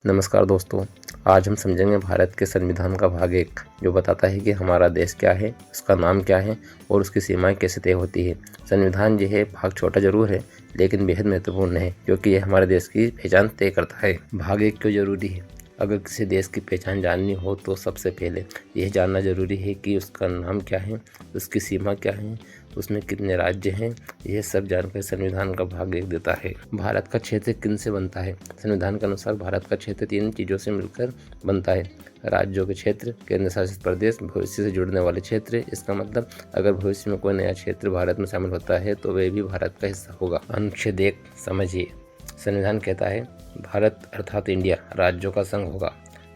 नमस्कार दोस्तों, आज हम समझेंगे भारत के संविधान का भाग 1 जो बताता है कि हमारा देश क्या है, उसका नाम क्या है और उसकी सीमाएं कैसे तय होती है। संविधान जो है भाग छोटा जरूर है लेकिन बेहद महत्वपूर्ण है क्योंकि यह हमारे देश की पहचान तय करता है। भाग 1 क्यों जरूरी है? अगर किसी देश की पहचान जाननी हो तो सबसे पहले यह जानना जरूरी है कि उसका नाम क्या है, उसकी सीमा क्या है, उसमें कितने राज्य हैं। यह सब जानकारी संविधान का भाग 1 देता है। भारत का क्षेत्र किन से बनता है? संविधान के अनुसार भारत का क्षेत्र 3 चीज़ों से मिलकर बनता है। राज्यों के क्षेत्र, केंद्र शासित प्रदेश, भविष्य से जुड़ने वाले क्षेत्र। इसका मतलब अगर भविष्य में कोई नया क्षेत्र भारत में शामिल होता है तो वह भी भारत का हिस्सा होगा। अनुच्छेद 1 समझिए। संविधान कहता है भारत अर्थात इंडिया राज्यों का संघ होगा।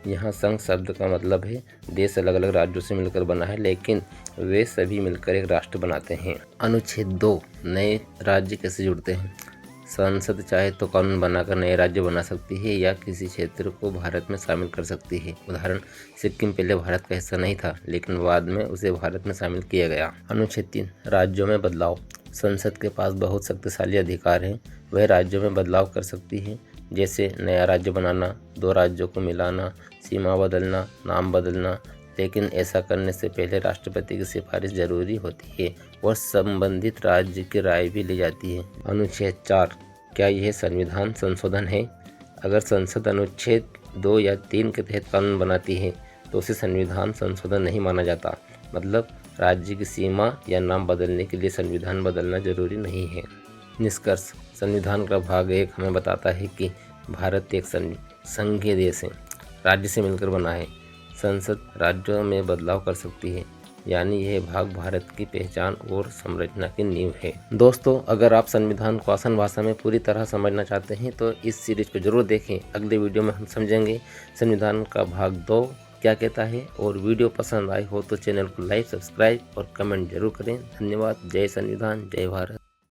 यहाँ संघ शब्द का मतलब है देश अलग अलग राज्यों से मिलकर बना है लेकिन वे सभी मिलकर एक राष्ट्र बनाते हैं। अनुच्छेद 2 नए राज्य कैसे जुड़ते हैं? संसद चाहे तो कानून बनाकर नए राज्य बना सकती है या किसी क्षेत्र को भारत में शामिल कर सकती है। उदाहरण, सिक्किम पहले भारत का हिस्सा नहीं था लेकिन बाद में उसे भारत में शामिल किया गया। अनुच्छेद 3 राज्यों में बदलाव। संसद के पास बहुत शक्तिशाली अधिकार हैं, वह राज्यों में बदलाव कर सकती है जैसे नया राज्य बनाना, 2 राज्यों को मिलाना, सीमा बदलना, नाम बदलना। लेकिन ऐसा करने से पहले राष्ट्रपति की सिफारिश जरूरी होती है और संबंधित राज्य की राय भी ली जाती है। अनुच्छेद 4 क्या यह संविधान संशोधन है? अगर संसद अनुच्छेद 2 या 3 के तहत कानून बनाती है तो उसे संविधान संशोधन नहीं माना जाता। मतलब राज्य की सीमा या नाम बदलने के लिए संविधान बदलना जरूरी नहीं है। निष्कर्ष, संविधान का भाग 1 हमें बताता है कि भारत एक संघीय देश है, राज्य से मिलकर बना है। संसद राज्यों में बदलाव कर सकती है, यानी यह भाग भारत की पहचान और संरचना की नींव है। दोस्तों, अगर आप संविधान को आसान भाषा में पूरी तरह समझना चाहते हैं तो इस सीरीज को जरूर देखें। अगले वीडियो में हम समझेंगे संविधान का भाग 2 क्या कहता है। और वीडियो पसंद आई हो तो चैनल को लाइक, सब्सक्राइब और कमेंट जरूर करें। धन्यवाद। जय संविधान, जय भारत।